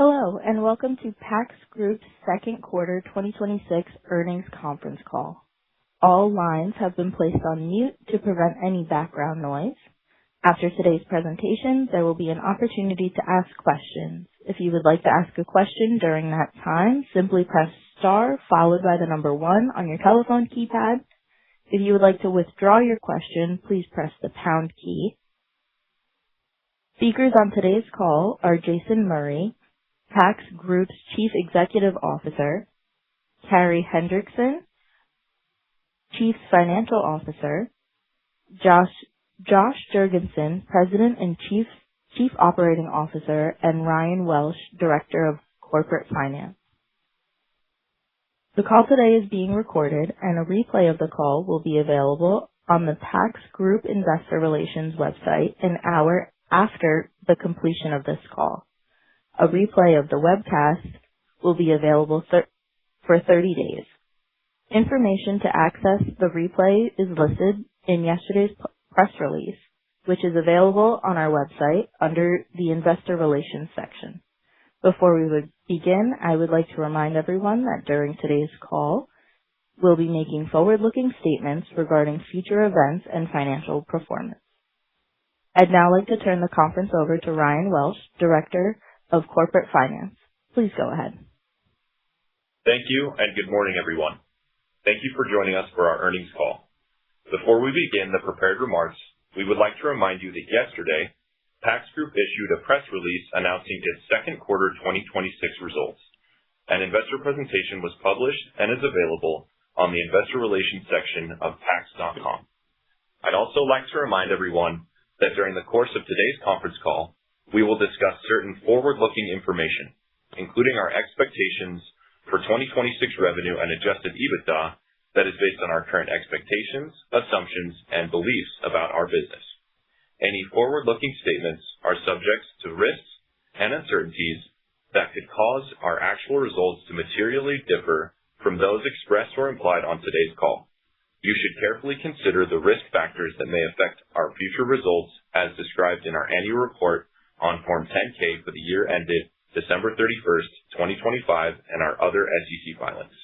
Hello, and welcome to PACS Group's second quarter 2026 earnings conference call. All lines have been placed on mute to prevent any background noise. After today's presentation, there will be an opportunity to ask questions. If you would like to ask a question during that time, simply press star followed by the number 1 on your telephone keypad. If you would like to withdraw your question, please press the pound key. Speakers on today's call are Jason Murray, PACS Group's Chief Executive Officer, Carrie Hendrickson, Chief Financial Officer, Josh Jurgensen, President and Chief Operating Officer, and Ryan Welsh, Director of Corporate Finance. The call today is being recorded, and a replay of the call will be available on the PACS Group Investor Relations website an hour after the completion of this call. A replay of the webcast will be available for 30 days. Information to access the replay is listed in yesterday's press release, which is available on our website under the Investor Relations section. Before we would begin, I would like to remind everyone that during today's call, we'll be making forward-looking statements regarding future events and financial performance. I'd now like to turn the conference over to Ryan Welsh, Director of Corporate Finance. Please go ahead. Thank you, and good morning, everyone. Thank you for joining us for our earnings call. Before we begin the prepared remarks, we would like to remind you that yesterday, PACS Group issued a press release announcing its second quarter 2026 results. An investor presentation was published and is available on the Investor Relations section of PACS.com. I'd also like to remind everyone that during the course of today's conference call, we will discuss certain forward-looking information, including our expectations for 2026 revenue and adjusted EBITDA that is based on our current expectations, assumptions, and beliefs about our business. Any forward-looking statements are subject to risks and uncertainties that could cause our actual results to materially differ from those expressed or implied on today's call. You should carefully consider the risk factors that may affect our future results as described in our annual report on Form 10-K for the year ended December 31st, 2025, and our other SEC filings.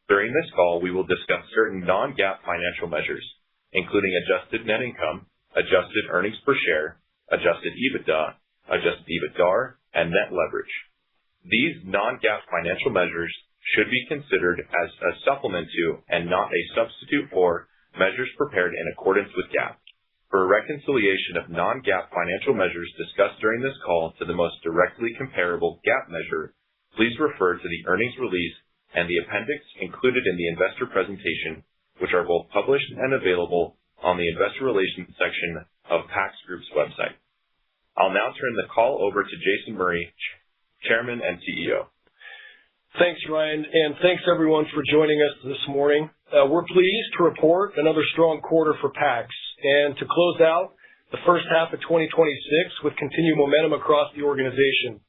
During this call, we will discuss certain non-GAAP financial measures, including adjusted net income, adjusted earnings per share, adjusted EBITDA, adjusted EBITDAR, and net leverage. These non-GAAP financial measures should be considered as a supplement to and not a substitute for measures prepared in accordance with GAAP. For a reconciliation of non-GAAP financial measures discussed during this call to the most directly comparable GAAP measure, please refer to the earnings release and the appendix included in the investor presentation, which are both published and available on the Investor Relations section of PACS Group's website. I'll now turn the call over to Jason Murray, Chairman and CEO. Thanks, Ryan, and thanks everyone for joining us this morning. We're pleased to report another strong quarter for PACS and to close out the first half of 2026 with continued momentum across the organization.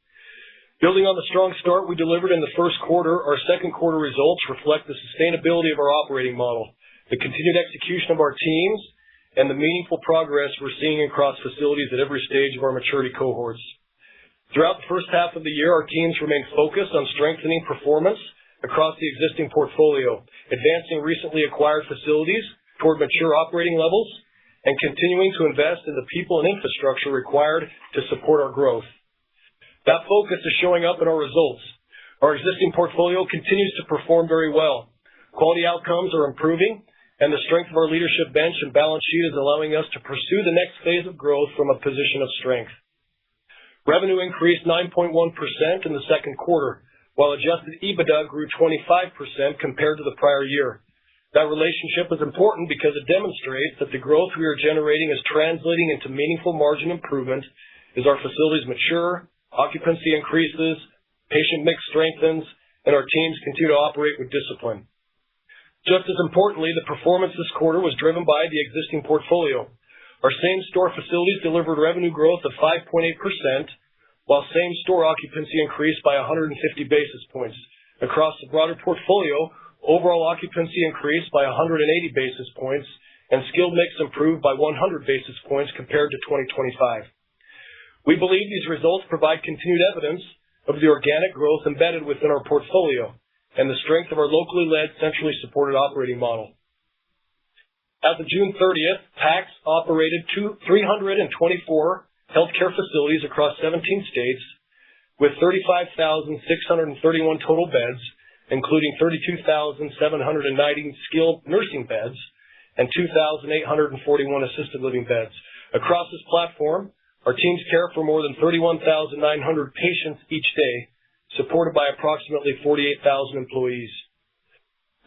Building on the strong start we delivered in the first quarter, our second quarter results reflect the sustainability of our operating model, the continued execution of our teams, and the meaningful progress we're seeing across facilities at every stage of our maturity cohorts. Throughout the first half of the year, our teams remained focused on strengthening performance across the existing portfolio, advancing recently acquired facilities toward mature operating levels, and continuing to invest in the people and infrastructure required to support our growth. That focus is showing up in our results. Our existing portfolio continues to perform very well. Quality outcomes are improving, and the strength of our leadership bench and balance sheet is allowing us to pursue the next phase of growth from a position of strength. Revenue increased 9.1% in the second quarter, while adjusted EBITDA grew 25% compared to the prior year. That relationship is important because it demonstrates that the growth we are generating is translating into meaningful margin improvement as our facilities mature, occupancy increases, patient mix strengthens, and our teams continue to operate with discipline. Just as importantly, the performance this quarter was driven by the existing portfolio. Our same-store facilities delivered revenue growth of 5.8%, while same-store occupancy increased by 150 basis points. Across the broader portfolio, overall occupancy increased by 180 basis points, and skilled mix improved by 100 basis points compared to 2025. We believe these results provide continued evidence of the organic growth embedded within our portfolio and the strength of our locally led, centrally supported operating model. As of June 30th, PACS operated 324 healthcare facilities across 17 states with 35,631 total beds, including 32,790 skilled nursing beds and 2,841 assisted living beds. Across this platform, our teams care for more than 31,900 patients each day, supported by approximately 48,000 employees.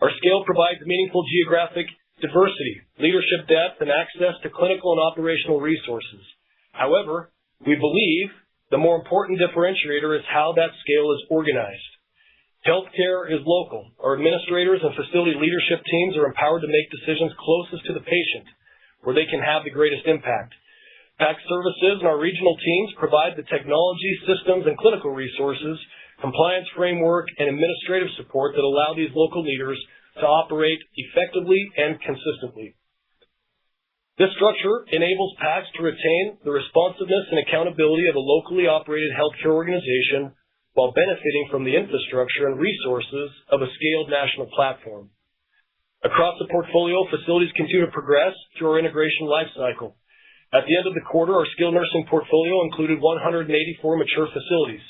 Our scale provides meaningful geographic diversity, leadership depth, and access to clinical and operational resources. However, we believe the more important differentiator is how that scale is organized. Healthcare is local. Our administrators and facility leadership teams are empowered to make decisions closest to the patient, where they can have the greatest impact. PACS services and our regional teams provide the technology, systems, and clinical resources, compliance framework, and administrative support that allow these local leaders to operate effectively and consistently. This structure enables PACS to retain the responsiveness and accountability of a locally operated healthcare organization while benefiting from the infrastructure and resources of a scaled national platform. Across the portfolio, facilities continue to progress through our integration lifecycle. At the end of the quarter, our skilled nursing portfolio included 184 mature facilities,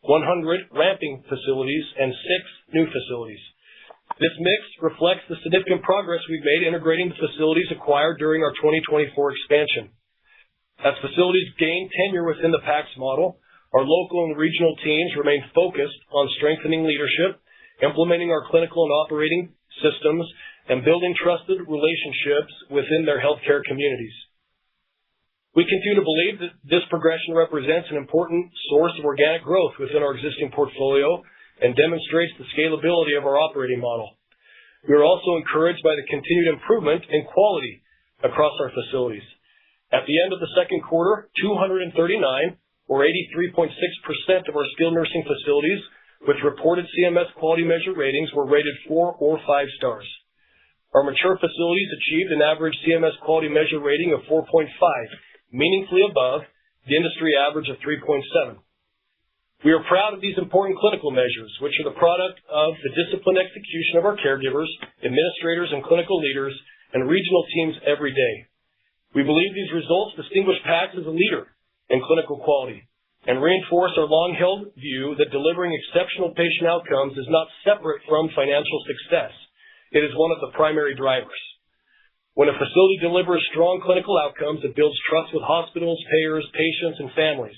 100 ramping facilities, and 6 new facilities. This mix reflects the significant progress we've made integrating the facilities acquired during our 2024 expansion. As facilities gain tenure within the PACS model, our local and regional teams remain focused on strengthening leadership, implementing our clinical and operating systems, and building trusted relationships within their healthcare communities. We continue to believe that this progression represents an important source of organic growth within our existing portfolio and demonstrates the scalability of our operating model. We are also encouraged by the continued improvement in quality across our facilities. At the end of the second quarter, 239, or 83.6% of our skilled nursing facilities with reported CMS quality measure ratings were rated 4 or 5 stars. Our mature facilities achieved an average CMS quality measure rating of 4.5, meaningfully above the industry average of 3.7. We are proud of these important clinical measures, which are the product of the disciplined execution of our caregivers, administrators, and clinical leaders, and regional teams every day. We believe these results distinguish PACS as a leader in clinical quality and reinforce our long-held view that delivering exceptional patient outcomes is not separate from financial success. It is one of the primary drivers. When a facility delivers strong clinical outcomes, it builds trust with hospitals, payers, patients, and families.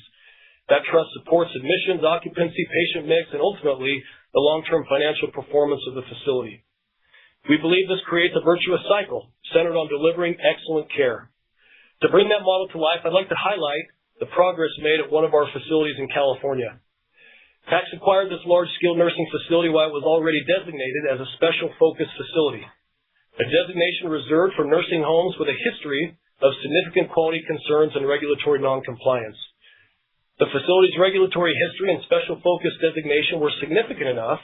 That trust supports admissions, occupancy, patient mix, and ultimately the long-term financial performance of the facility. We believe this creates a virtuous cycle centered on delivering excellent care. To bring that model to life, I'd like to highlight the progress made at one of our facilities in California. PACS acquired this large skilled nursing facility while it was already designated as a special focus facility, a designation reserved for nursing homes with a history of significant quality concerns and regulatory noncompliance. The facility's regulatory history and special focus designation were significant enough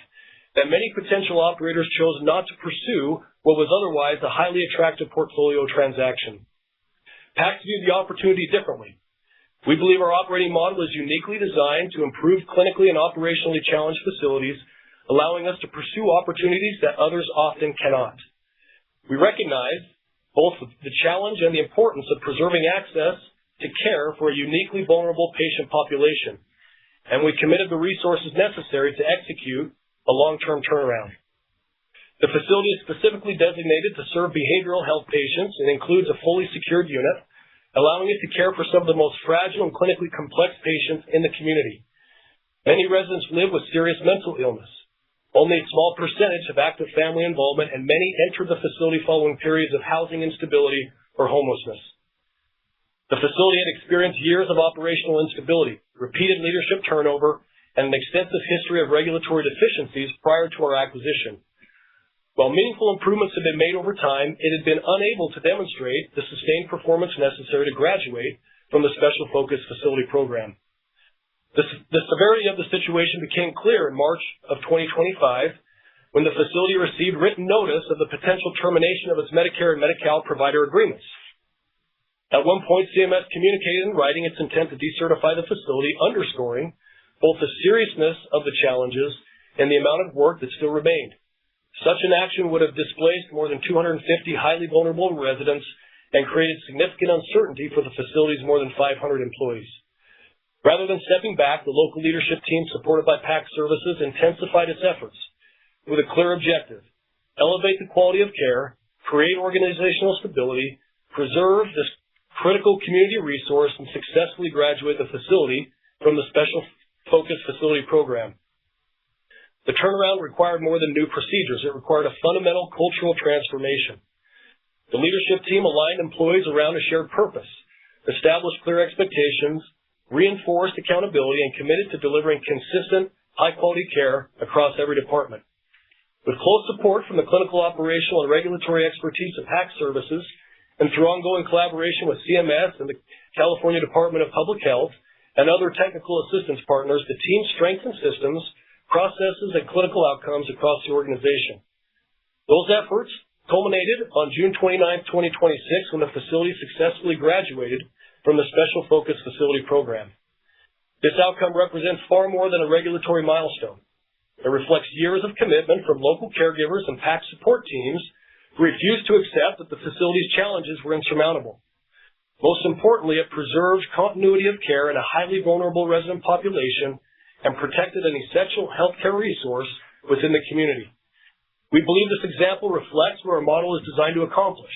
that many potential operators chose not to pursue what was otherwise a highly attractive portfolio transaction. PACS viewed the opportunity differently. We believe our operating model is uniquely designed to improve clinically and operationally challenged facilities, allowing us to pursue opportunities that others often cannot. We recognize both the challenge and the importance of preserving access to care for a uniquely vulnerable patient population, and we committed the resources necessary to execute a long-term turnaround. The facility is specifically designated to serve behavioral health patients and includes a fully secured unit, allowing it to care for some of the most fragile and clinically complex patients in the community. Many residents live with serious mental illness. Only a small percentage have active family involvement, and many enter the facility following periods of housing instability or homelessness. The facility had experienced years of operational instability, repeated leadership turnover, and an extensive history of regulatory deficiencies prior to our acquisition. While meaningful improvements have been made over time, it had been unable to demonstrate the sustained performance necessary to graduate from the Special Focus Facility Program. The severity of the situation became clear in March of 2025 when the facility received written notice of the potential termination of its Medicare and Medi-Cal provider agreements. At one point, CMS communicated in writing its intent to decertify the facility, underscoring both the seriousness of the challenges and the amount of work that still remained. Such an action would have displaced more than 250 highly vulnerable residents and created significant uncertainty for the facility's more than 500 employees. Rather than stepping back, the local leadership team supported by PACS Services intensified its efforts with a clear objective: elevate the quality of care, create organizational stability, preserve this critical community resource, and successfully graduate the facility from the Special Focus Facility Program. The turnaround required more than new procedures. It required a fundamental cultural transformation. The leadership team aligned employees around a shared purpose, established clear expectations, reinforced accountability, and committed to delivering consistent, high-quality care across every department. With close support from the clinical, operational, and regulatory expertise of PACS Services, and through ongoing collaboration with CMS and the California Department of Public Health and other technical assistance partners, the team strengthened systems, processes, and clinical outcomes across the organization. Those efforts culminated on June 29, 2026, when the facility successfully graduated from the Special Focus Facility Program. This outcome represents far more than a regulatory milestone. It reflects years of commitment from local caregivers and PACS support teams who refused to accept that the facility's challenges were insurmountable. Most importantly, it preserved continuity of care in a highly vulnerable resident population and protected an essential healthcare resource within the community. We believe this example reflects what our model is designed to accomplish: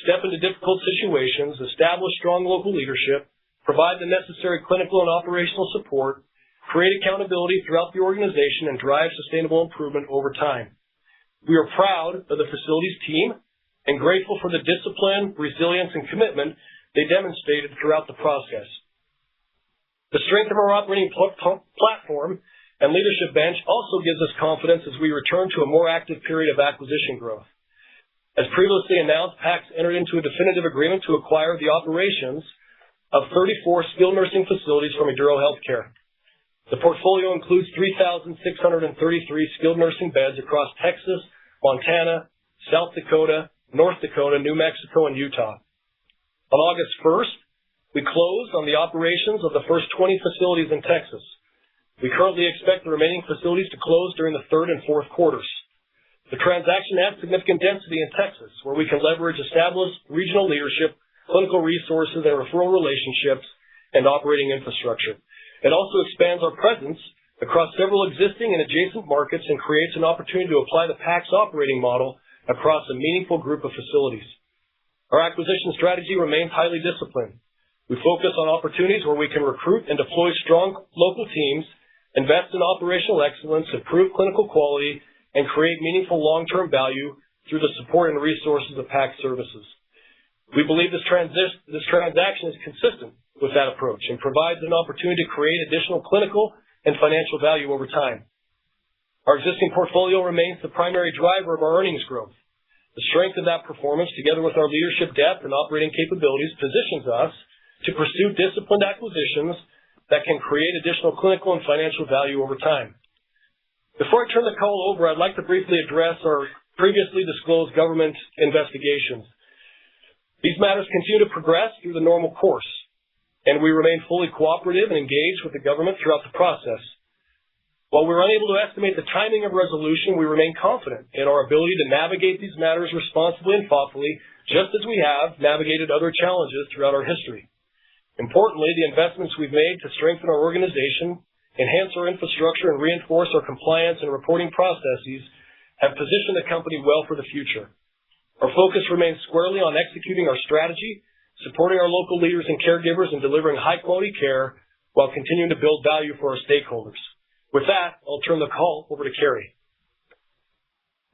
step into difficult situations, establish strong local leadership, provide the necessary clinical and operational support, create accountability throughout the organization, and drive sustainable improvement over time. We are proud of the facilities team and grateful for the discipline, resilience, and commitment they demonstrated throughout the process. The strength of our operating platform and leadership bench also gives us confidence as we return to a more active period of acquisition growth. As previously announced, PACS entered into a definitive agreement to acquire the operations of 34 skilled nursing facilities from Eduro Healthcare. The portfolio includes 3,633 skilled nursing beds across Texas, Montana, South Dakota, North Dakota, New Mexico, and Utah. On August 1st, we closed on the operations of the first 20 facilities in Texas. We currently expect the remaining facilities to close during the third and fourth quarters. The transaction adds significant density in Texas, where we can leverage established regional leadership, clinical resources, and referral relationships, and operating infrastructure. It also expands our presence across several existing and adjacent markets and creates an opportunity to apply the PACS operating model across a meaningful group of facilities. Our acquisition strategy remains highly disciplined. We focus on opportunities where we can recruit and deploy strong local teams, invest in operational excellence, improve clinical quality, and create meaningful long-term value through the support and resources of PACS Services. We believe this transaction is consistent with that approach and provides an opportunity to create additional clinical and financial value over time. Our existing portfolio remains the primary driver of our earnings growth. The strength of that performance, together with our leadership depth and operating capabilities, positions us to pursue disciplined acquisitions that can create additional clinical and financial value over time. Before I turn the call over, I'd like to briefly address our previously disclosed government investigations. These matters continue to progress through the normal course, and we remain fully cooperative and engaged with the government throughout the process. While we're unable to estimate the timing of resolution, we remain confident in our ability to navigate these matters responsibly and thoughtfully, just as we have navigated other challenges throughout our history. Importantly, the investments we've made to strengthen our organization, enhance our infrastructure, and reinforce our compliance and reporting processes have positioned the company well for the future. Our focus remains squarely on executing our strategy, supporting our local leaders and caregivers, and delivering high-quality care while continuing to build value for our stakeholders. With that, I'll turn the call over to Carrie.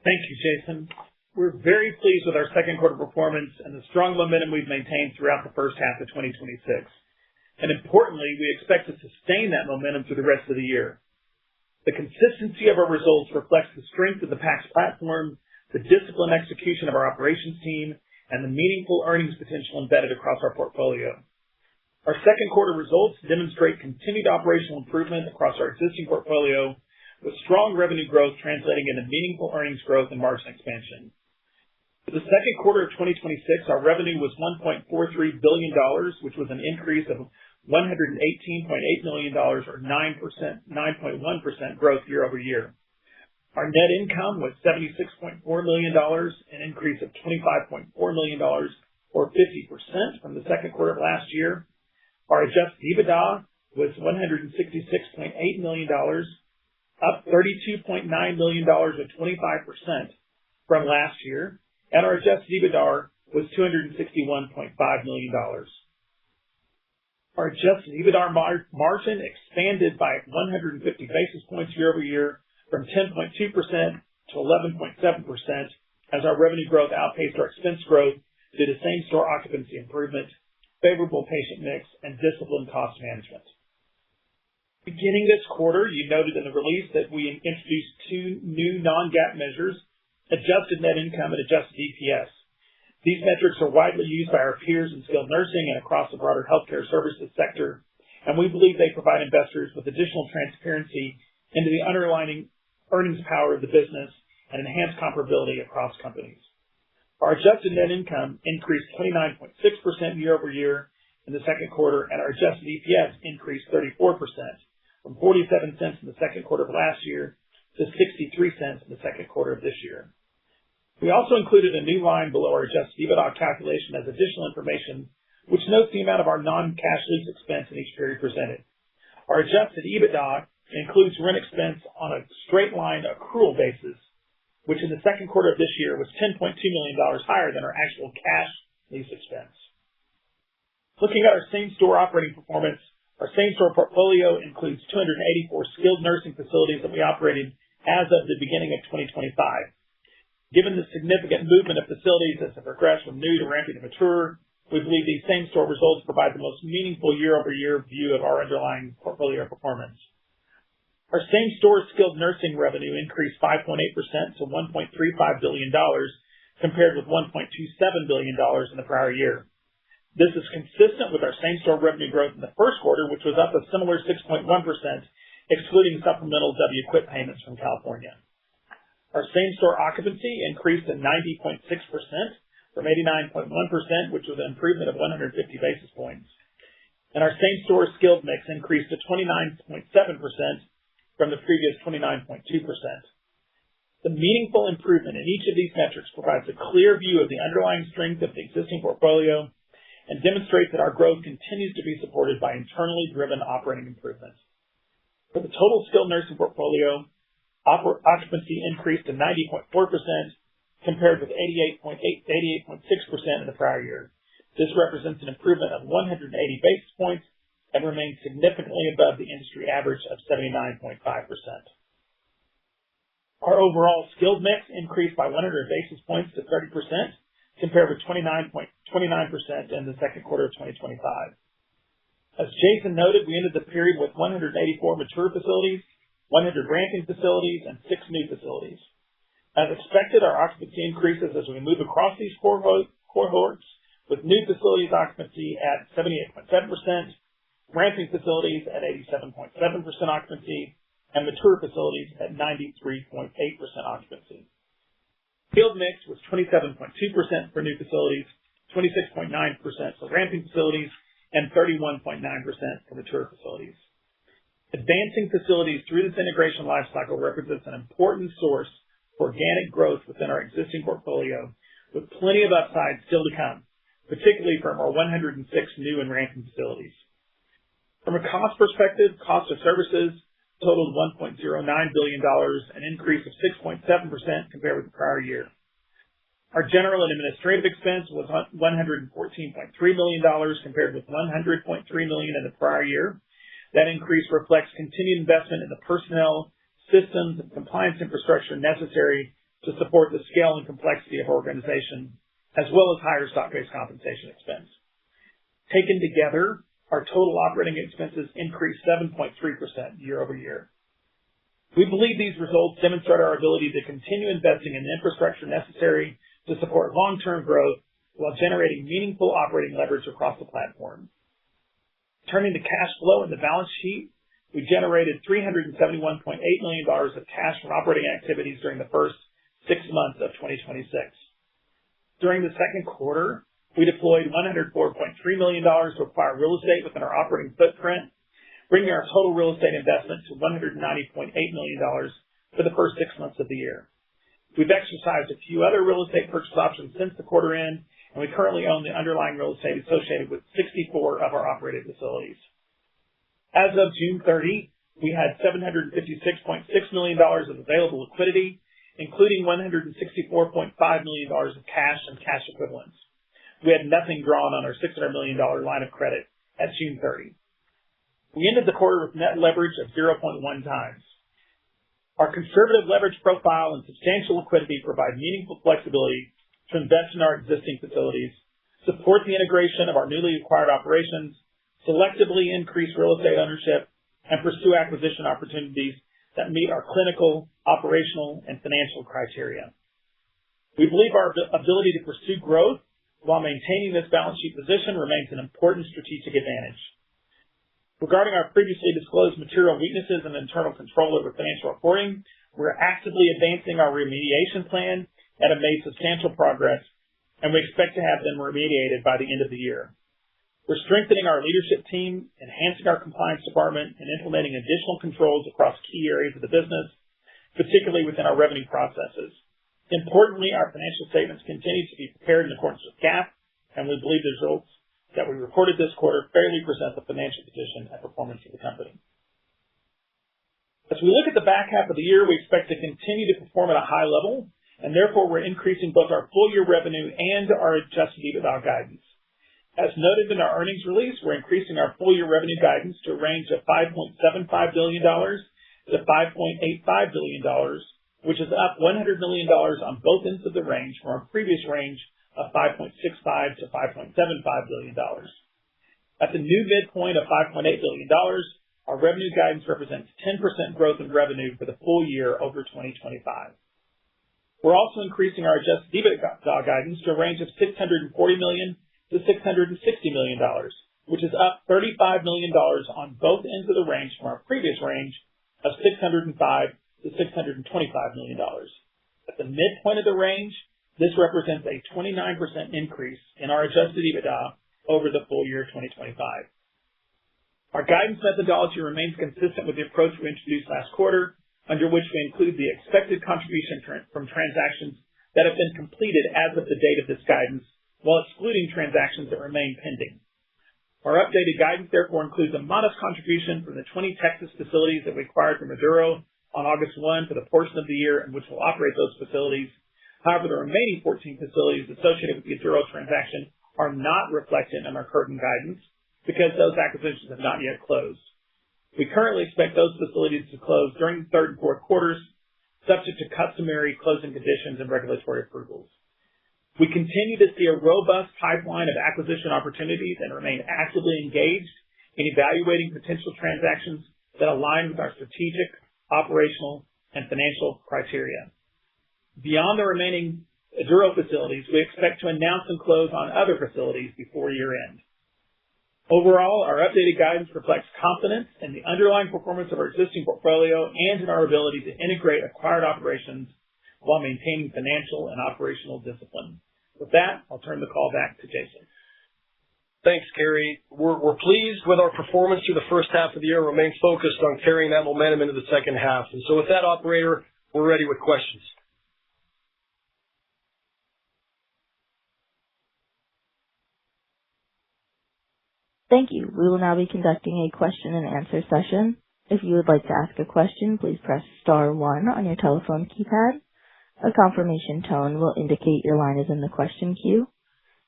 Thank you, Jason. We're very pleased with our second quarter performance and the strong momentum we've maintained throughout the first half of 2026. And importantly, we expect to sustain that momentum through the rest of the year. The consistency of our results reflects the strength of the PACS platform, the disciplined execution of our operations team, and the meaningful earnings potential embedded across our portfolio. Our second quarter results demonstrate continued operational improvement across our existing portfolio, with strong revenue growth translating into meaningful earnings growth and margin expansion. For the second quarter of 2026, our revenue was $1.43 billion, which was an increase of $118.8 million or 9.1% growth year over year. Our net income was $76.4 million, an increase of $25.4 million or 50% from the second quarter of last year. Our adjusted EBITDA was $166.8 million, up $32.9 million or 25% from last year, and our adjusted EBITDA was $261.5 million. Our adjusted EBITDA margin expanded by 150 basis points year over year from 10.2% to 11.7% as our revenue growth outpaced our expense growth due to same-store occupancy improvement, favorable patient mix, and disciplined cost management. Beginning this quarter, you noted in the release that we introduced two new non-GAAP measures, adjusted net income and adjusted EPS. These metrics are widely used by our peers in skilled nursing and across the broader healthcare services sector, and we believe they provide investors with additional transparency into the underlying earnings power of the business and enhance comparability across companies. Our adjusted net income increased 29.6% year over year in the second quarter, and our adjusted EPS increased 34% from 47 cents in the second quarter of last year to 63 cents in the second quarter of this year. We also included a new line below our adjusted EBITDA calculation as additional information, which notes the amount of our non-cash lease expense in each period presented. Our adjusted EBITDA includes rent expense on a straight line accrual basis, which in the second quarter of this year was $10.2 million higher than our actual cash lease expense. Looking at our same-store operating performance, our same-store portfolio includes 284 skilled nursing facilities that we operated as of the beginning of 2025. Given the significant movement of facilities as they progress from new to ramping to mature, we believe these same-store results provide the most meaningful year-over-year view of our underlying portfolio performance. Our same-store skilled nursing revenue increased 5.8% to $1.35 billion compared with $1.27 billion in the prior year. This is consistent with our same-store revenue growth in the first quarter, which was up a similar 6.1%, excluding supplemental W-QIP payments from California. Our same-store occupancy increased to 90.6% from 89.1%, which was an improvement of 150 basis points. And our same-store skilled mix increased to 29.7% from the previous 29.2%. The meaningful improvement in each of these metrics provides a clear view of the underlying strength of the existing portfolio and demonstrates that our growth continues to be supported by internally driven operating improvements. For the total skilled nursing portfolio, occupancy increased to 90.4% compared with 88.6% in the prior year. This represents an improvement of 180 basis points and remains significantly above the industry average of 79.5%. Our overall skilled mix increased by 100 basis points to 30% compared with 29% in the second quarter of 2025. As Jason noted, we ended the period with 184 mature facilities, 100 ramping facilities, and 6 new facilities. As expected, our occupancy increases as we move across these cohorts, with new facilities occupancy at 78.7%, ramping facilities at 87.7% occupancy, and mature facilities at 93.8% occupancy. Field mix was 27.2% for new facilities, 26.9% for ramping facilities, and 31.9% for mature facilities. Advancing facilities through this integration lifecycle represents an important source for organic growth within our existing portfolio, with plenty of upside still to come, particularly from our 106 new and ramping facilities. From a cost perspective, cost of services totaled $1.09 billion, an increase of 6.7% compared with the prior year. Our general and administrative expense was $114.3 million compared with $100.3 million in the prior year. That increase reflects continued investment in the personnel, systems, and compliance infrastructure necessary to support the scale and complexity of our organization, as well as higher stock-based compensation expense. Taken together, our total operating expenses increased 7.3% year over year. We believe these results demonstrate our ability to continue investing in the infrastructure necessary to support long-term growth while generating meaningful operating leverage across the platform. Turning to cash flow and the balance sheet, we generated $371.8 million of cash from operating activities during the first 6 months of 2026. During the second quarter, we deployed $104.3 million to acquire real estate within our operating footprint, bringing our total real estate investment to $190.8 million for the first 6 months of the year. We've exercised a few other real estate purchase options since the quarter end, and we currently own the underlying real estate associated with 64 of our operated facilities. As of June 30, we had $756.6 million of available liquidity, including $164.5 million of cash and cash equivalents. We had nothing drawn on our $600 million line of credit at June 30. We ended the quarter with net leverage of 0.1 times. Our conservative leverage profile and substantial liquidity provide meaningful flexibility to invest in our existing facilities, support the integration of our newly acquired operations, selectively increase real estate ownership, and pursue acquisition opportunities that meet our clinical, operational, and financial criteria. We believe our ability to pursue growth while maintaining this balance sheet position remains an important strategic advantage. Regarding our previously disclosed material weaknesses and internal control over financial reporting, we're actively advancing our remediation plan and have made substantial progress, and we expect to have them remediated by the end of the year. We're strengthening our leadership team, enhancing our compliance department, and implementing additional controls across key areas of the business, particularly within our revenue processes. Importantly, our financial statements continue to be prepared in accordance with GAAP, and we believe the results that we reported this quarter fairly present the financial position and performance of the company. As we look at the back half of the year, we expect to continue to perform at a high level, and therefore we're increasing both our full-year revenue and our adjusted EBITDA guidance. As noted in our earnings release, we're increasing our full-year revenue guidance to a range of $5.75 billion to $5.85 billion, which is up $100 million on both ends of the range from our previous range of $5.65 to $5.75 billion. At the new midpoint of $5.8 billion, our revenue guidance represents 10% growth in revenue for the full year over 2025. We're also increasing our adjusted EBITDA guidance to a range of $640 million to $660 million, which is up $35 million on both ends of the range from our previous range of $605 to $625 million. At the midpoint of the range, this represents a 29% increase in our adjusted EBITDA over the full year 2025. Our guidance methodology remains consistent with the approach we introduced last quarter, under which we include the expected contribution from transactions that have been completed as of the date of this guidance, while excluding transactions that remain pending. Our updated guidance therefore includes a modest contribution from the 20 Texas facilities that we acquired from Maduro on August 1 for the portion of the year in which we'll operate those facilities. However, the remaining 14 facilities associated with the Maduro transaction are not reflected in our current guidance because those acquisitions have not yet closed. We currently expect those facilities to close during the third and fourth quarters, subject to customary closing conditions and regulatory approvals. We continue to see a robust pipeline of acquisition opportunities and remain actively engaged in evaluating potential transactions that align with our strategic, operational, and financial criteria. Beyond the remaining Maduro facilities, we expect to announce and close on other facilities before year-end. Overall, our updated guidance reflects confidence in the underlying performance of our existing portfolio and in our ability to integrate acquired operations while maintaining financial and operational discipline. With that, I'll turn the call back to Jason. Thanks, Gary. We're pleased with our performance through the first half of the year and remain focused on carrying that momentum into the second half. And so with that, operator, we're ready with questions. Thank you. We will now be conducting a question and answer session. If you would like to ask a question, please press star 1 on your telephone keypad. A confirmation tone will indicate your line is in the question queue.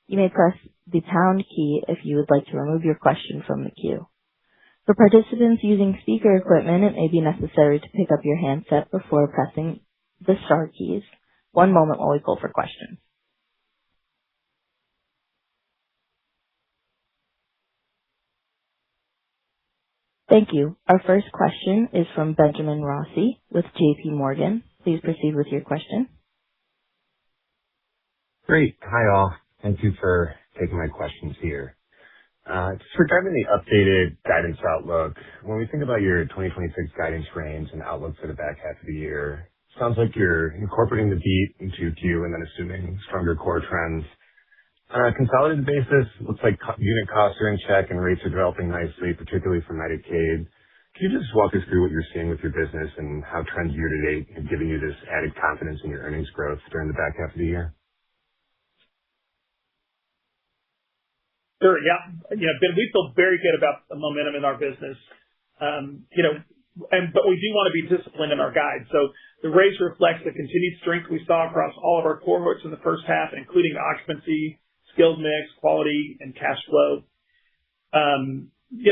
You may press the pound key if you would like to remove your question from the queue. For participants using speaker equipment, it may be necessary to pick up your handset before pressing the star keys. One moment while we pull for questions. Thank you. Our first question is from Benjamin Rossi with JP Morgan. Please proceed with your question. Great. Hi, all. Thank you for taking my questions here. Just regarding the updated guidance outlook, when we think about your 2026 guidance range and outlook for the back half of the year, sounds like you're incorporating the beat in 2Q and then assuming stronger core trends. On a consolidated basis, looks like unit costs are in check and rates are developing nicely, particularly for Medicaid. Can you just walk us through what you're seeing with your business and how trends year to date have given you this added confidence in your earnings growth during the back half of the year? Sure. Yeah. Ben, we feel very good about the momentum in our business. But we do want to be disciplined in our guide. So the raise reflects the continued strength we saw across all of our cohorts in the first half, including occupancy, skilled mix, quality, and cash flow.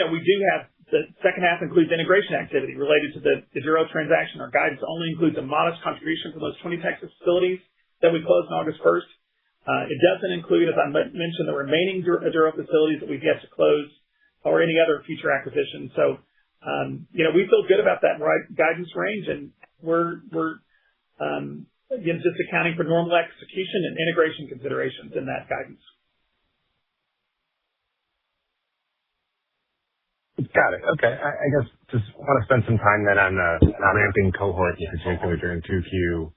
We do have the second half includes integration activity related to the Eduro transaction. Our guidance only includes a modest contribution from those 20 Texas facilities that we closed on August 1st. It doesn't include, as I mentioned, the remaining Eduro facilities that we've yet to close or any other future acquisitions. So, we feel good about that guidance range, and we're just accounting for normal execution and integration considerations in that guidance. Got it. Okay. I guess just want to spend some time then on the ramping cohort in particular during 2Q.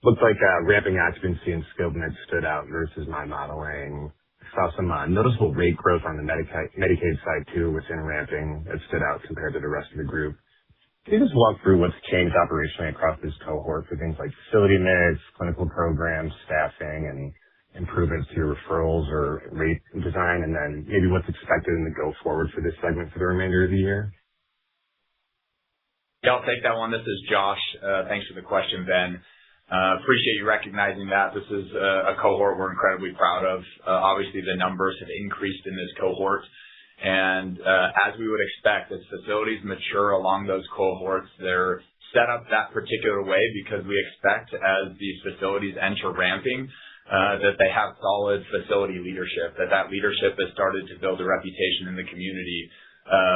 Looks like ramping occupancy and skilled mix stood out versus my modeling. Saw some noticeable rate growth on the Medicaid side too within ramping that stood out compared to the rest of the group. Can you just walk through what's changed operationally across this cohort for things like facility mix, clinical programs, staffing, and improvements to your referrals or rate design, and then maybe what's expected in the go forward for this segment for the remainder of the year? Yeah, I'll take that one. This is Josh. Thanks for the question, Ben. Appreciate you recognizing that. This is a cohort we're incredibly proud of. Obviously, the numbers have increased in this cohort. And as we would expect, as facilities mature along those cohorts, they're set up that particular way because we expect as these facilities enter ramping, that they have solid facility leadership, that leadership has started to build a reputation in the community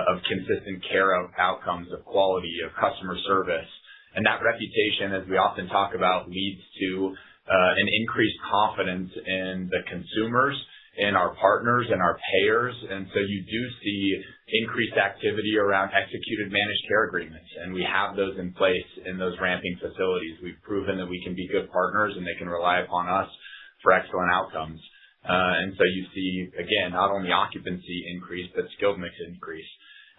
of consistent care of outcomes, of quality, of customer service. And that reputation, as we often talk about, leads to an increased confidence in the consumers, in our partners, and our payers. And so you do see increased activity around executed managed care agreements, and we have those in place in those ramping facilities. We've proven that we can be good partners and they can rely upon us for excellent outcomes. And so you see, again, not only occupancy increase, but skilled mix increase.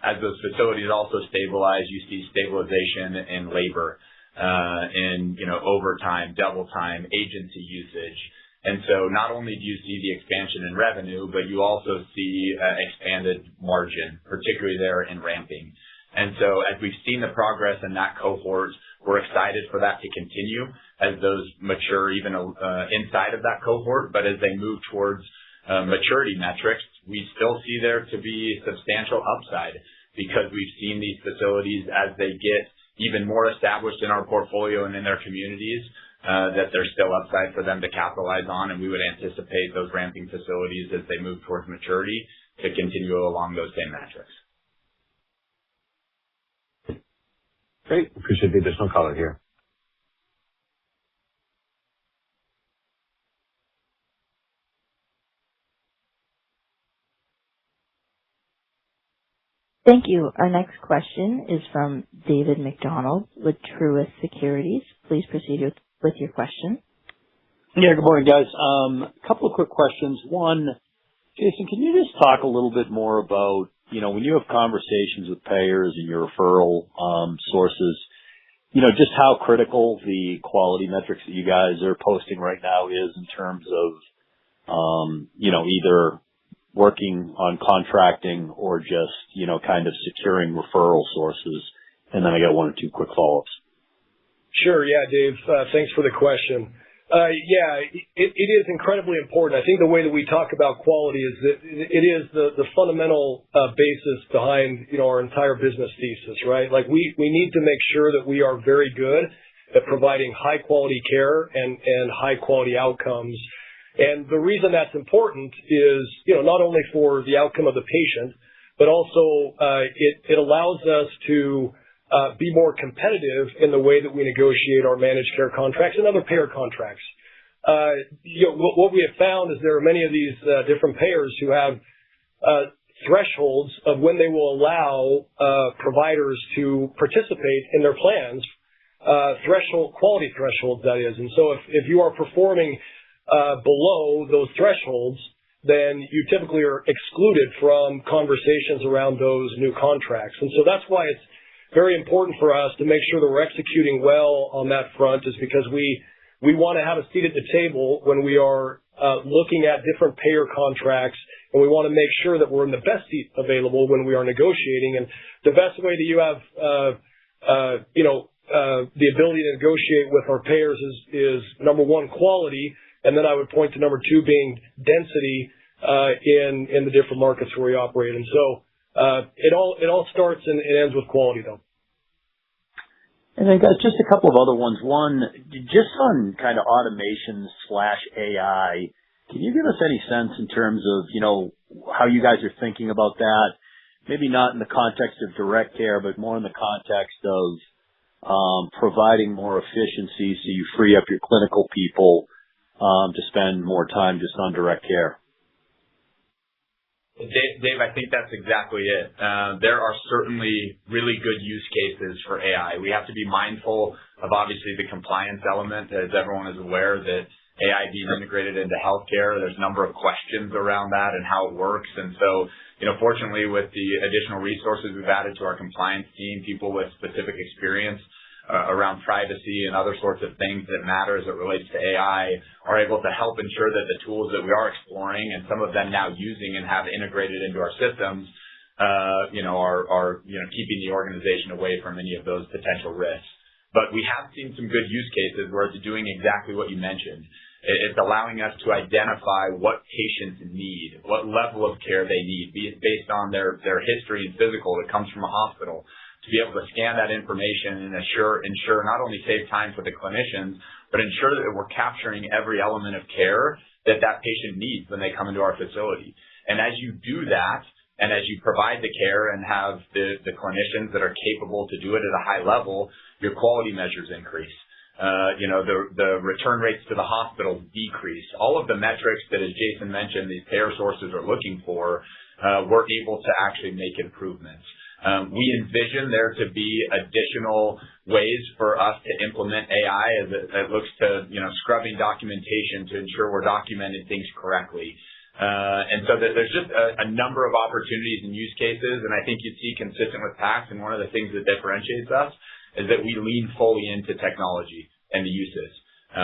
As those facilities also stabilize, you see stabilization in labor, in overtime, double time, agency usage. And so not only do you see the expansion in revenue, but you also see expanded margin, particularly there in ramping. And so as we've seen the progress in that cohort, we're excited for that to continue as those mature even inside of that cohort. But as they move towards maturity metrics, we still see there to be substantial upside because we've seen these facilities as they get even more established in our portfolio and in their communities, that there's still upside for them to capitalize on. And we would anticipate those ramping facilities as they move towards maturity to continue along those same metrics. Great. Appreciate the additional color here. Thank you. Our next question is from David McDonald with Truist Securities. Please proceed with your question. Yeah, good morning, guys. A couple of quick questions. One, Jason, can you just talk a little bit more about, when you have conversations with payers and your referral sources, just how critical the quality metrics that you guys are posting right now is in terms of, either working on contracting or just, kind of securing referral sources? And then I got one or two quick follow-ups. Sure. Yeah, Dave. Thanks for the question. It is incredibly important. I think the way that we talk about quality is that it is the fundamental basis behind, our entire business thesis, right? Like we need to make sure that we are very good at providing high quality care and high quality outcomes. And the reason that's important is, not only for the outcome of the patient, but also it allows us to be more competitive in the way that we negotiate our managed care contracts and other payer contracts. What we have found is there are many of these different payers who have thresholds of when they will allow providers to participate in their plans, quality thresholds, that is. And so if you are performing below those thresholds, then you typically are excluded from conversations around those new contracts. And so that's why it's very important for us to make sure that we're executing well on that front, is because we want to have a seat at the table when we are looking at different payer contracts, and we want to make sure that we're in the best seat available when we are negotiating. And the best way that you have, the ability to negotiate with our payers is number one, quality, and then I would point to number two being density in the different markets where we operate. And so it all starts and ends with quality, though. And then, guys, just a couple of other ones. One, just on kind of automation/AI, can you give us any sense in terms of, how you guys are thinking about that? Maybe not in the context of direct care, but more in the context of providing more efficiency so you free up your clinical people to spend more time just on direct care. Dave, I think that's exactly it. There are certainly really good use cases for AI. We have to be mindful of obviously the compliance element, as everyone is aware that AI being integrated into healthcare, there's a number of questions around that and how it works. And so, fortunately with the additional resources we've added to our compliance team, people with specific experience around privacy and other sorts of things that matter as it relates to AI are able to help ensure that the tools that we are exploring and some of them now using and have integrated into our systems, are keeping the organization away from any of those potential risks. But we have seen some good use cases where it's doing exactly what you mentioned. It's allowing us to identify what patients need, what level of care they need, based on their history and physical that comes from a hospital, to be able to scan that information and ensure not only save time for the clinicians, but ensure that we're capturing every element of care that patient needs when they come into our facility. And as you do that, and as you provide the care and have the clinicians that are capable to do it at a high level, your quality measures increase. The return rates to the hospital decrease. All of the metrics that, as Jason mentioned, these payer sources are looking for, we're able to actually make improvements. We envision there to be additional ways for us to implement AI as it looks to, scrubbing documentation to ensure we're documenting things correctly. And so there's just a number of opportunities and use cases, and I think you'd see consistent with PACS, and one of the things that differentiates us is that we lean fully into technology and the uses.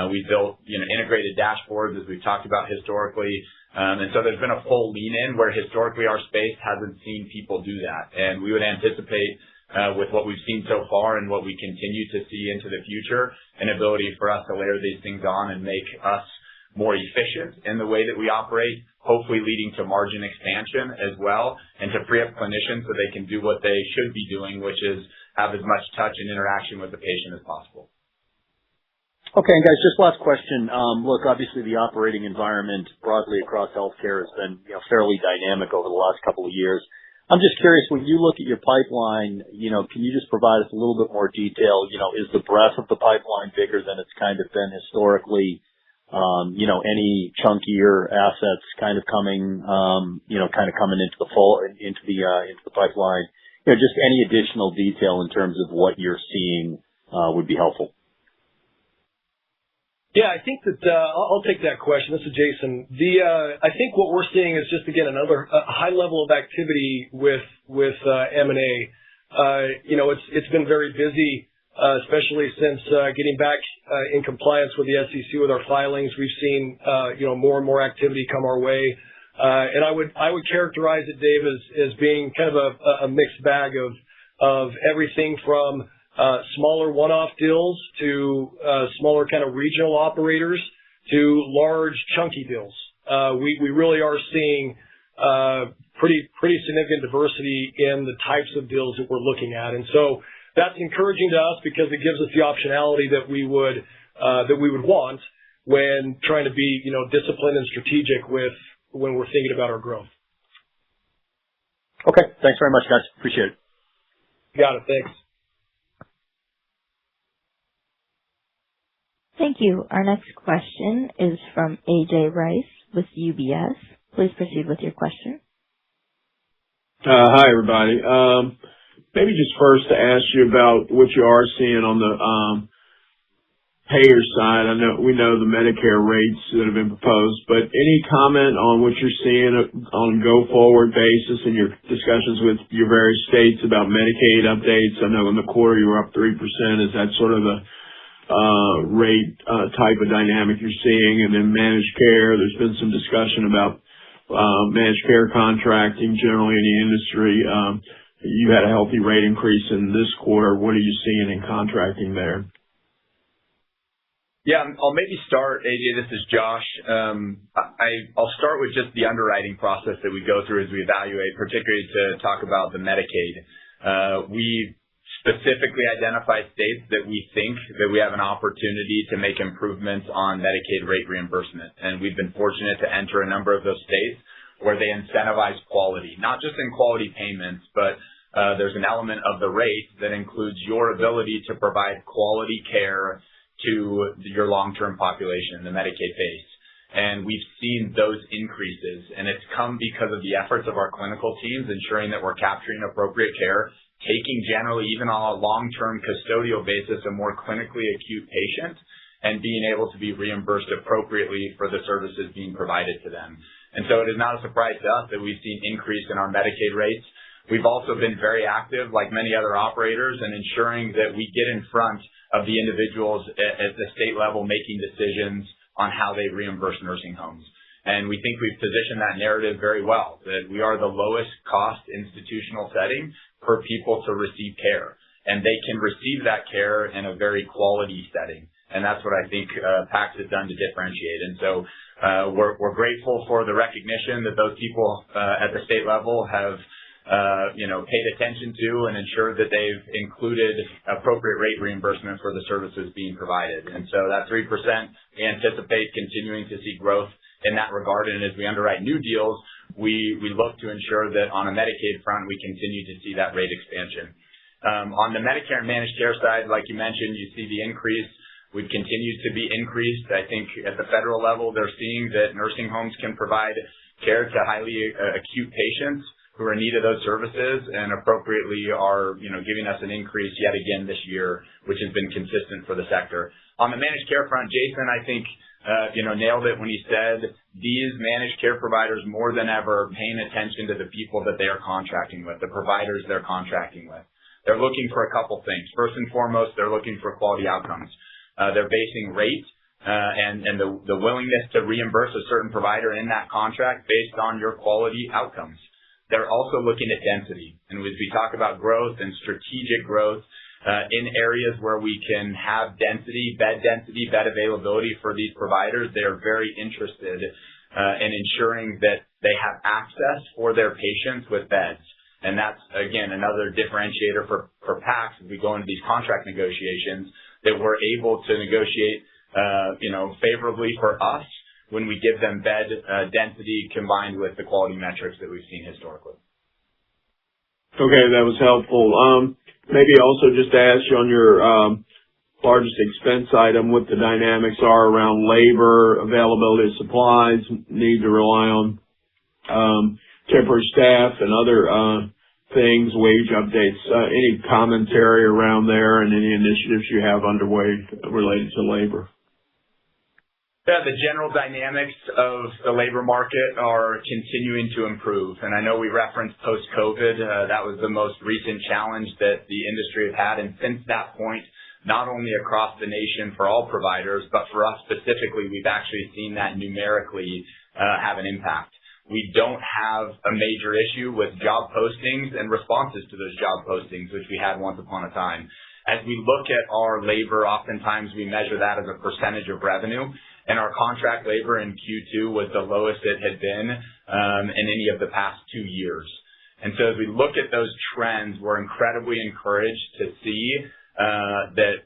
We built, integrated dashboards, as we've talked about historically. And so there's been a full lean in where historically our space hasn't seen people do that. And we would anticipate, with what we've seen so far and what we continue to see into the future, an ability for us to layer these things on and make us more efficient in the way that we operate, hopefully leading to margin expansion as well, and to free up clinicians so they can do what they should be doing, which is have as much touch and interaction with the patient as possible. Okay, and guys, just last question. Look, obviously the operating environment broadly across healthcare has been, fairly dynamic over the last couple of years. I'm just curious, when you look at your pipeline, can you just provide us a little bit more detail? Is the breadth of the pipeline bigger than it's kind of been historically? Any chunkier assets kind of coming into the pipeline? Just any additional detail in terms of what you're seeing would be helpful. Yeah, I think that I'll take that question. This is Jason. I think what we're seeing is just, again, another high level of activity with M&A. It's been very busy, especially since getting back in compliance with the SEC with our filings. We've seen more and more activity come our way, and I would characterize it, Dave, as being kind of a mixed bag of everything from smaller one-off deals to smaller kind of regional operators to large chunky deals. We really are seeing pretty significant diversity in the types of deals that we're looking at, and so that's encouraging to us because it gives us the optionality that we would want when trying to be disciplined and strategic when we're thinking about our growth. Okay, thanks very much, guys. Appreciate it. Got it. Thanks. Thank you. Our next question is from AJ Rice with UBS. Please proceed with your question. Hi, everybody. Maybe just first to ask you about what you are seeing on the payer side, we know the Medicare rates that have been proposed, but any comment on what you're seeing on go-forward basis in your discussions with your various states about Medicaid updates? I know in the quarter you were up 3%. Is that sort of the rate type of dynamic you're seeing? And then managed care, there's been some discussion about managed care contracting generally in the industry. You had a healthy rate increase in this quarter. What are you seeing in contracting there? Yeah, I'll maybe start, AJ, this is Josh. I'll start with just the underwriting process that we go through as we evaluate, particularly to talk about the Medicaid. We specifically identify states that we think that we have an opportunity to make improvements on Medicaid rate reimbursement. And we've been fortunate to enter a number of those states where they incentivize quality, not just in quality payments, but there's an element of the rate that includes your ability to provide quality care to your long-term population, the Medicaid base. And we've seen those increases, and it's come because of the efforts of our clinical teams ensuring that we're capturing appropriate care, taking generally even on a long-term custodial basis a more clinically acute patient, and being able to be reimbursed appropriately for the services being provided to them. And so it is not a surprise to us that we've seen increase in our Medicaid rates. We've also been very active, like many other operators, in ensuring that we get in front of the individuals at the state level making decisions on how they reimburse nursing homes. And we think we've positioned that narrative very well, that we are the lowest cost institutional setting for people to receive care. And they can receive that care in a very quality setting. And that's what I think PACS has done to differentiate. And so we're grateful for the recognition that those people at the state level have paid attention to and ensured that they've included appropriate rate reimbursement for the services being provided. And so that 3%, we anticipate continuing to see growth in that regard. And as we underwrite new deals, we look to ensure that on a Medicaid front, we continue to see that rate expansion. On the Medicare and managed care side, like you mentioned, you see the increase. We've continued to be increased. I think at the federal level, they're seeing that nursing homes can provide care to highly acute patients who are in need of those services and appropriately are, giving us an increase yet again this year, which has been consistent for the sector. On the managed care front, Jason, I think, nailed it when he said these managed care providers more than ever are paying attention to the people that they are contracting with, the providers they're contracting with. They're looking for a couple things. First and foremost, they're looking for quality outcomes. They're basing rate and the willingness to reimburse a certain provider in that contract based on your quality outcomes. They're also looking at density. And as we talk about growth and strategic growth in areas where we can have density, bed availability for these providers, they're very interested in ensuring that they have access for their patients with beds. And that's, again, another differentiator for PACS as we go into these contract negotiations, that we're able to negotiate, favorably for us when we give them bed density combined with the quality metrics that we've seen historically. Okay, that was helpful. Maybe also just to ask you on your largest expense item, what the dynamics are around labor, availability of supplies, need to rely on temporary staff and other things, wage updates, any commentary around there and any initiatives you have underway related to labor? Yeah, the general dynamics of the labor market are continuing to improve. And I know we referenced post-COVID. That was the most recent challenge that the industry has had. And since that point, not only across the nation for all providers, but for us specifically, we've actually seen that numerically have an impact. We don't have a major issue with job postings and responses to those job postings, which we had once upon a time. As we look at our labor, oftentimes we measure that as a percentage of revenue. And our contract labor in Q2 was the lowest it had been in any of the past 2 years. And so as we look at those trends, we're incredibly encouraged to see that,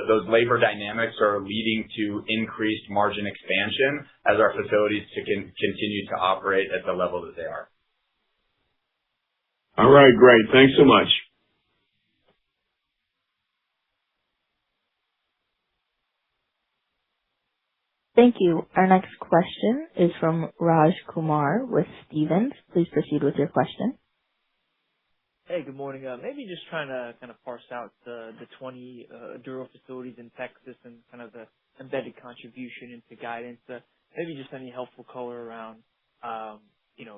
those labor dynamics are leading to increased margin expansion as our facilities continue to operate at the level that they are. All right, great. Thanks so much. Thank you. Our next question is from Raj Kumar with Stephens. Please proceed with your question. Hey, good morning. Maybe just trying to kind of parse out the 20 Duro facilities in Texas and kind of the embedded contribution into guidance. Maybe just any helpful color around,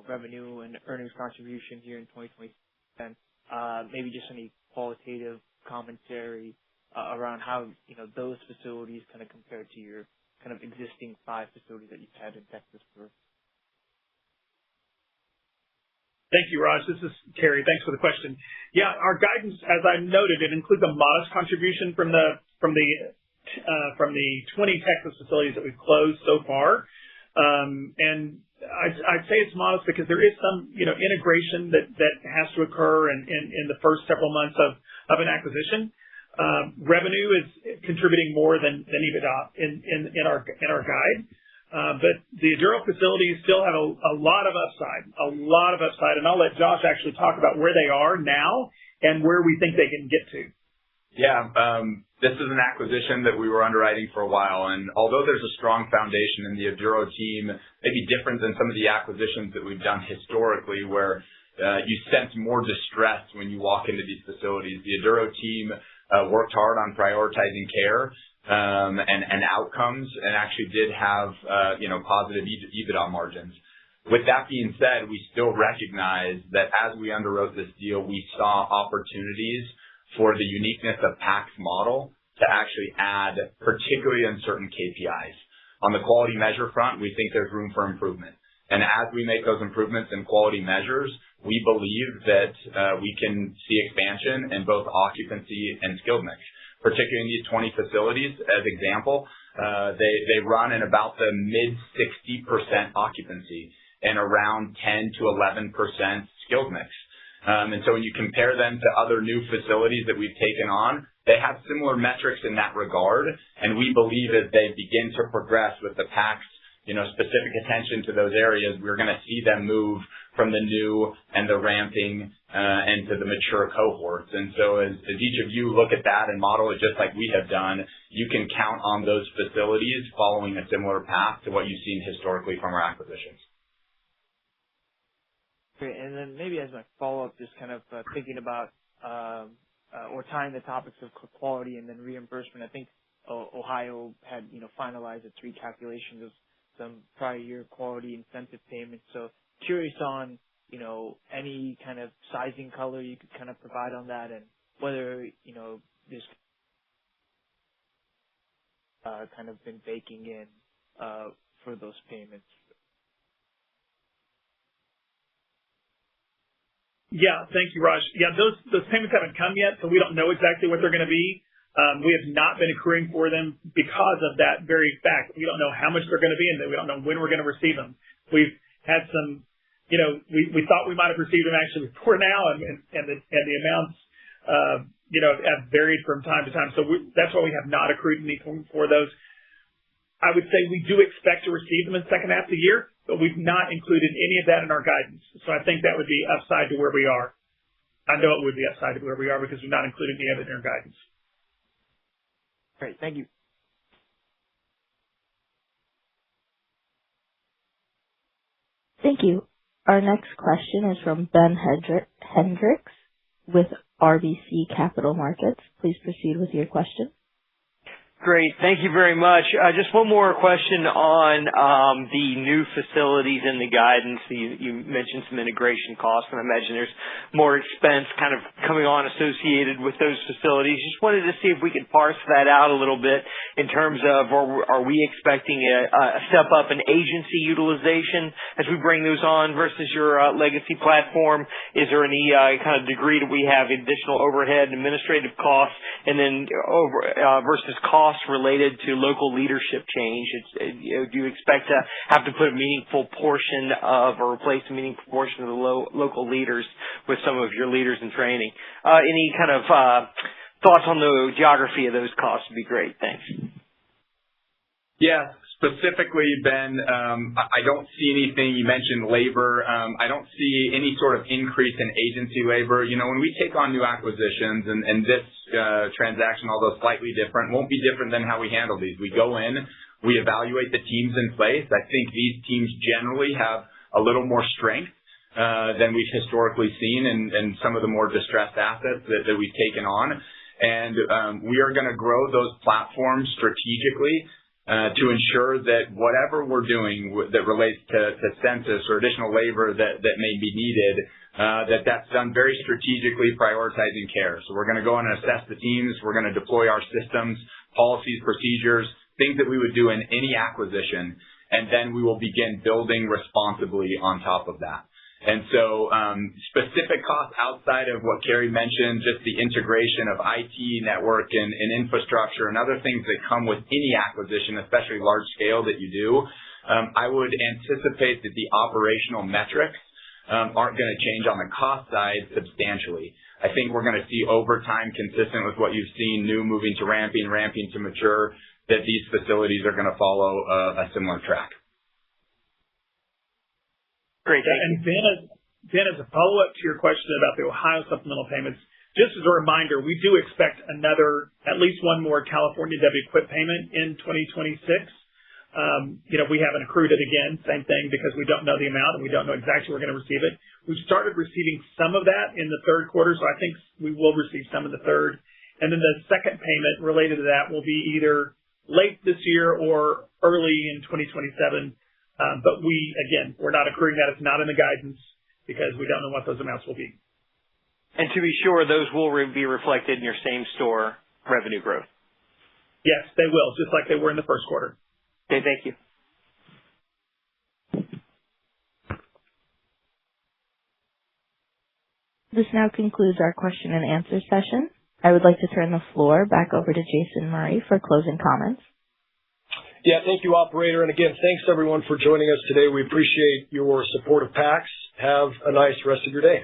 revenue and earnings contribution here in 2020. And maybe just any qualitative commentary around how, those facilities kind of compare to your kind of existing 5 facilities that you've had in Texas for. Thank you, Raj. This is Terry. Thanks for the question. Yeah, our guidance, as I noted, it includes a modest contribution from the 20 Texas facilities that we've closed so far. And I'd say it's modest because there is some, integration that has to occur in the first several months of an acquisition. Revenue is contributing more than EBITDA in our guide. But the Duro facilities still have a lot of upside, and I'll let Josh actually talk about where they are now and where we think they can get to. Yeah, this is an acquisition that we were underwriting for a while, and although there's a strong foundation in the Duro team, maybe different than some of the acquisitions that we've done historically, where you sense more distress when you walk into these facilities. The Duro team worked hard on prioritizing care and outcomes, and actually did have positive EBITDA margins. With that being said, we still recognize that as we underwrote this deal, we saw opportunities for the uniqueness of PACS model to actually add, particularly in certain KPIs. On the quality measure front, we think there's room for improvement. And as we make those improvements in quality measures, we believe that we can see expansion in both occupancy and skilled mix. Particularly in these 20 facilities, as example, they run in about the mid 60% occupancy and around 10 to 11% skilled mix. And so when you compare them to other new facilities that we've taken on, they have similar metrics in that regard. And we believe as they begin to progress with the PACS, specific attention to those areas, we're going to see them move from the new and the ramping and to the mature cohorts. And so as each of you look at that and model it just like we have done, you can count on those facilities following a similar path to what you've seen historically from our acquisitions. Great. And then maybe as my follow-up, just kind of thinking about or tying the topics of quality and then reimbursement. I think Ohio had, finalized its recalculation of some prior year quality incentive payments. So curious on, any kind of sizing color you could kind of provide on that, and whether, this kind of been baking in for those payments. Yeah, thank you, Raj. Yeah, those payments haven't come yet, so we don't know exactly what they're going to be. We have not been accruing for them because of that very fact. We don't know how much they're going to be, and we don't know when we're going to receive them. We've had some, we thought we might have received them actually before now, and the amounts, have varied from time to time. So that's why we have not accrued anything for those. I would say we do expect to receive them in the second half of the year, but we've not included any of that in our guidance. So I think that would be upside to where we are. I know it would be upside to where we are because we've not included any of it in our guidance. Great. Thank you. Thank you. Our next question is from Ben Hendricks with RBC Capital Markets. Please proceed with your question. Great. Thank you very much. Just one more question on the new facilities and the guidance. You mentioned some integration costs, and I imagine there's more expense kind of coming on associated with those facilities. Just wanted to see if we could parse that out a little bit in terms of are we expecting a step up in agency utilization as we bring those on versus your legacy platform? Is there any kind of degree that we have additional overhead and administrative costs, and then versus costs related to local leadership change? Do you expect to have to put a meaningful portion of or replace a meaningful portion of the local leaders with some of your leaders in training? Any kind of thoughts on the geography of those costs would be great. Thanks. Yeah, specifically, Ben, I don't see anything. You mentioned labor. I don't see any sort of increase in agency labor. When we take on new acquisitions, and this transaction, although slightly different, won't be different than how we handle these. We go in, we evaluate the teams in place. I think these teams generally have a little more strength than we've historically seen in some of the more distressed assets that we've taken on. And we are going to grow those platforms strategically to ensure that whatever we're doing that relates to census or additional labor that may be needed, that's done very strategically, prioritizing care. So we're going to go in and assess the teams. We're going to deploy our systems, policies, procedures, things that we would do in any acquisition, and then we will begin building responsibly on top of that. And so specific costs outside of what Carrie mentioned, just the integration of IT network and infrastructure and other things that come with any acquisition, especially large scale that you do, I would anticipate that the operational metrics aren't going to change on the cost side substantially. I think we're going to see over time, consistent with what you've seen, new moving to ramping to mature, that these facilities are going to follow a similar track. Great. And Ben, as a follow-up to your question about the Ohio supplemental payments, just as a reminder, we do expect at least one more California WQIP payment in 2026. We haven't accrued it again, same thing, because we don't know the amount and we don't know exactly we're going to receive it. We've started receiving some of that in the third quarter, so I think we will receive some in the third. And then the second payment related to that will be either late this year or early in 2027. But we're not accruing that. It's not in the guidance because we don't know what those amounts will be. And to be sure, those will be reflected in your same-store revenue growth. Yes, they will, just like they were in the first quarter. Okay, thank you. This now concludes our question and answer session. I would like to turn the floor back over to Jason Murray for closing comments. Yeah, thank you, operator. And again, thanks everyone for joining us today. We appreciate your support of PACS. Have a nice rest of your day.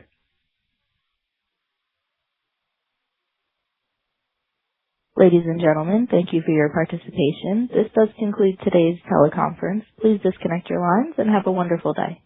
Ladies and gentlemen, thank you for your participation. This does conclude today's teleconference. Please disconnect your lines and have a wonderful day.